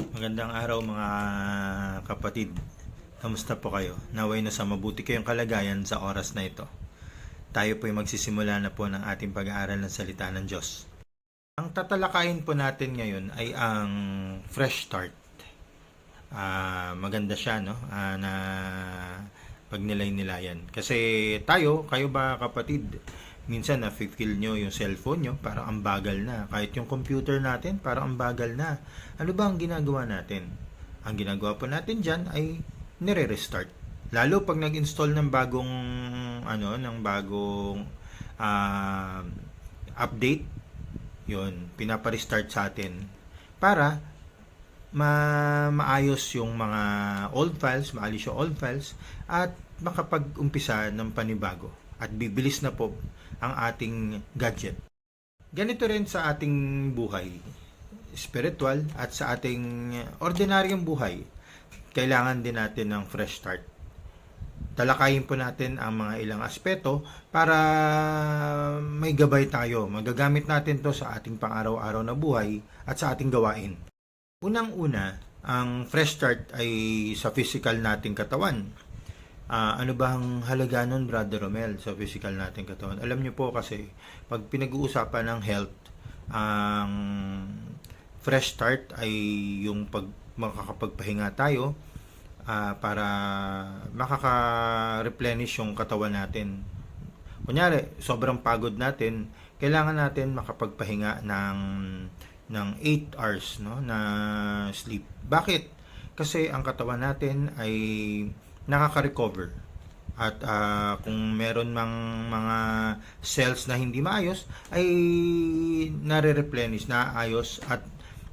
Magandang araw mga kapatid. Kamusta po kayo? Naway na sa mabuti kayong kalagayan sa oras na ito. Tayo po ay magsisimula na po ng ating pag-aaral ng salita ng Diyos. Ang tatalakayin po natin ngayon ay ang fresh start. Maganda siya, no? Na pagnilay-nilayan. Kasi kayo ba kapatid, minsan na-feel nyo yung cellphone nyo, parang ang bagal na. Kahit yung computer natin, parang ang bagal na. Ano ba ang ginagawa natin? Ang ginagawa po natin dyan ay nire-restart. Lalo pag nag-install ng bagong uh, update, yun, pinapa-restart sa atin para maayos yung mga old files, maalis yung old files, at makapag-umpisa ng panibago. At bibilis na po ang ating gadget. Ganito rin sa ating buhay, spiritual at sa ating ordinaryong buhay. Kailangan din natin ng fresh start. Talakayin po natin ang mga ilang aspeto para may gabay tayo. Magagamit natin to sa ating pang-araw-araw na buhay at sa ating gawain. Unang-una, ang fresh start ay sa physical nating katawan. Ano ba ang halaga nun, Brother Romel, sa physical nating katawan? Alam niyo po kasi, pag pinag-uusapan ng health, ang fresh start ay yung makakapagpahinga tayo para makaka-replenish yung katawan natin. Kunyari, sobrang pagod natin, kailangan natin makapagpahinga ng 8 hours, no, na sleep. Bakit? Kasi ang katawan natin ay nakaka-recover. At kung meron mga cells na hindi maayos, ay nare-replenish, naayos at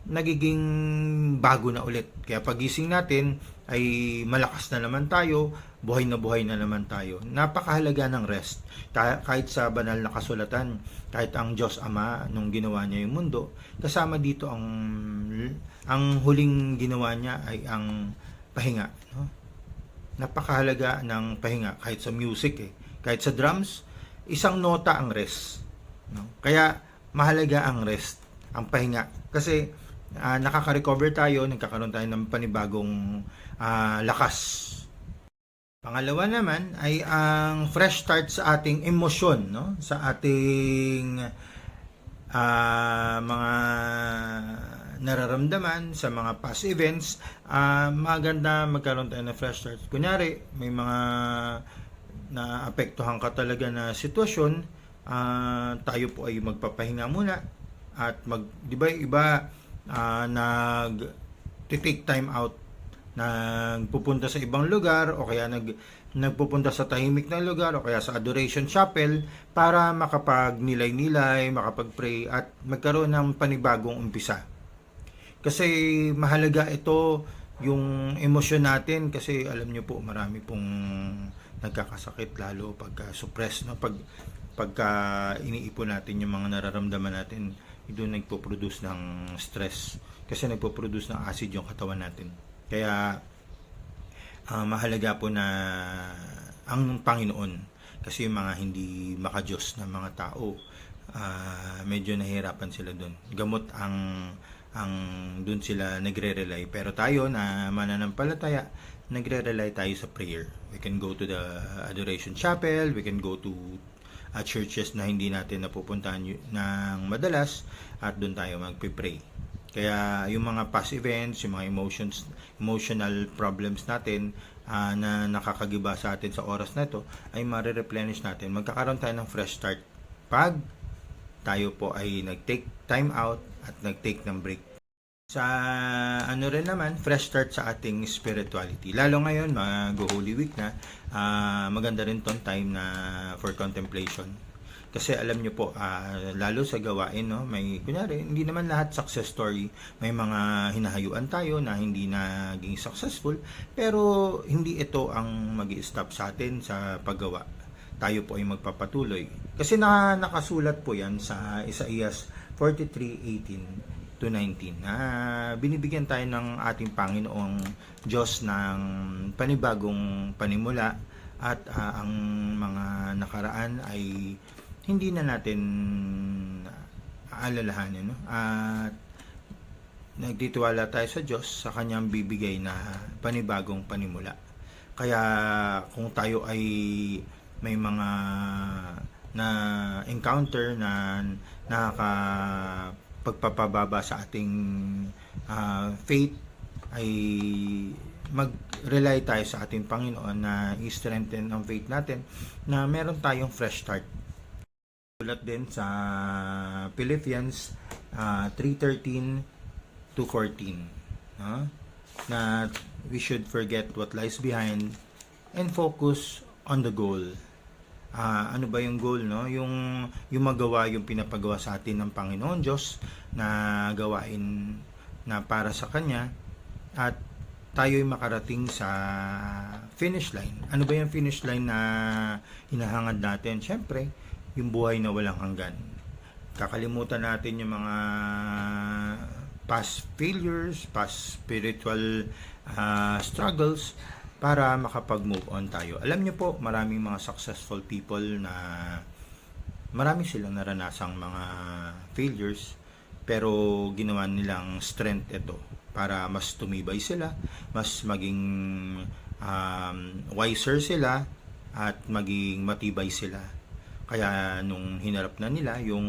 nagiging bago na ulit. Kaya pagising natin ay malakas na naman tayo, buhay na naman tayo. Napakahalaga ng rest. Kahit sa banal na kasulatan, kahit ang Diyos Ama nung ginawa niya yung mundo, kasama dito ang huling ginawa niya ay ang pahinga, no? Napakahalaga ng pahinga kahit sa music, kahit sa drums, isang nota ang rest, no? Kaya mahalaga ang rest, ang pahinga, kasi nakaka-recover tayo, nagkakaroon tayo ng panibagong lakas. Pangalawa naman ay ang fresh start sa ating emosyon, no? Sa ating mga nararamdaman sa mga past events, maganda magkaroon tayo ng fresh start. Kunyari, may mga naapektuhan ka talaga na sitwasyon, tayo po ay magpapahinga muna at di ba iba nag-take time out, nagpupunta sa ibang lugar o kaya nagpupunta sa tahimik na lugar o kaya sa adoration chapel para makapag-nilay-nilay, makapag-pray at magkaroon ng panibagong umpisa. Kasi mahalaga ito yung emosyon natin, kasi alam nyo po marami pong nagkakasakit lalo pagka suppress, no? Pagka iniipon natin yung mga nararamdaman natin, doon nagpo-produce ng stress kasi nagpo-produce ng acid yung katawan natin. Kaya mahalaga po na ang Panginoon, kasi yung mga hindi makadiyos na mga tao, medyo nahihirapan sila doon. Gamot ang doon sila nagre-rely, pero tayo na mananampalataya, nagre-rely tayo sa prayer. We can go to the adoration chapel, we can go to churches na hindi natin napupuntahan ng madalas, at doon tayo magpe-pray. Kaya yung mga past events, yung mga emotional problems natin na nakakagiba sa atin sa oras na ito, ay mare-replenish natin. Magkakaroon tayo ng fresh start pag tayo po ay nag-take time out at nag-take ng break. Sa rin naman, fresh start sa ating spirituality. Lalo ngayon, mag-Holy Week na, maganda rin tong time na for contemplation. Kasi alam nyo po, lalo sa gawain, no, may, kunyari, hindi naman lahat success story. May mga hinahayuan tayo na hindi naging successful, pero hindi ito ang mag-i-stop sa atin sa paggawa. Tayo po ay magpapatuloy. Kasi nakasulat po yan sa Isaías 43:18 to 19 na binibigyan tayo ng ating Panginoong Diyos ng panibagong panimula, at ang mga nakaraan ay hindi na natin aalalahanin, no? At nagtitiwala tayo sa Diyos sa kanyang bibigay na panibagong panimula. Kaya kung tayo ay may mga na encounter na nakakapagpapababa sa ating faith, ay mag-rely tayo sa ating Panginoon na i-strengthen ang faith natin, na meron tayong fresh start. Ulat din sa Philippians 3:13 to 14, na we should forget what lies behind and focus on the goal. Ano ba yung goal, no? Yung magawa yung pinapagawa sa atin ng Panginoon Diyos na gawain na para sa Kanya, at tayo'y makarating sa finish line. Ano ba yung finish line na hinahangad natin? Siyempre, yung buhay na walang hanggan. Kakalimutan natin yung mga past failures, past spiritual struggles, para makapag-move on tayo. Alam niyo po, maraming mga successful people na marami silang naranasang mga failures, pero ginawa nilang strength ito para mas tumibay sila, mas maging wiser sila, at maging matibay sila. Kaya nung hinarap na nila yung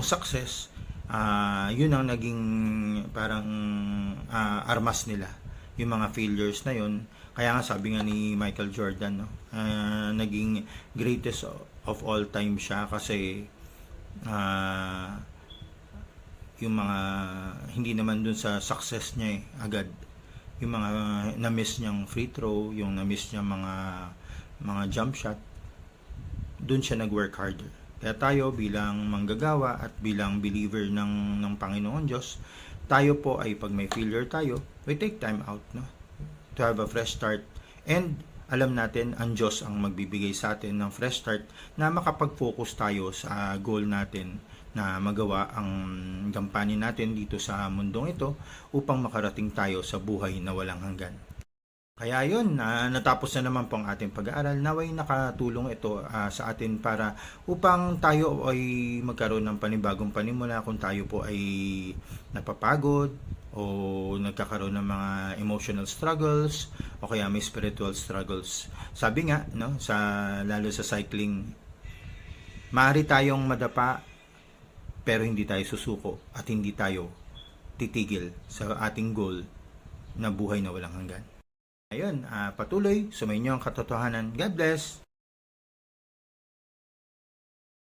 success, yun ang naging parang armas nila, yung mga failures na yun. Kaya nga sabi nga ni Michael Jordan, no, naging greatest of all time siya kasi yung mga hindi naman dun sa success niya agad, yung mga na-miss niyang free throw, yung na-miss niya mga jump shot, dun siya nag-work harder. Kaya tayo bilang manggagawa at bilang believer ng Panginoon Diyos, tayo po ay pag may failure tayo, we take time out, no, to have a fresh start. And alam natin, ang Diyos ang magbibigay sa atin ng fresh start na makapag-focus tayo sa goal natin, na magawa ang gampanin natin dito sa mundong ito upang makarating tayo sa buhay na walang hanggan. Kaya yun, natapos na naman po ang ating pag-aaral. Naway nakatulong ito sa atin para upang tayo ay magkaroon ng panibagong panimula kung tayo po ay napapagod o nagkakaroon ng mga emotional struggles o kaya may spiritual struggles. Sabi nga, no, lalo sa cycling, maaari tayong madapa pero hindi tayo susuko at hindi tayo titigil sa ating goal na buhay na walang hanggan. Ayun, patuloy, sumayin niyo ang katotohanan. God bless!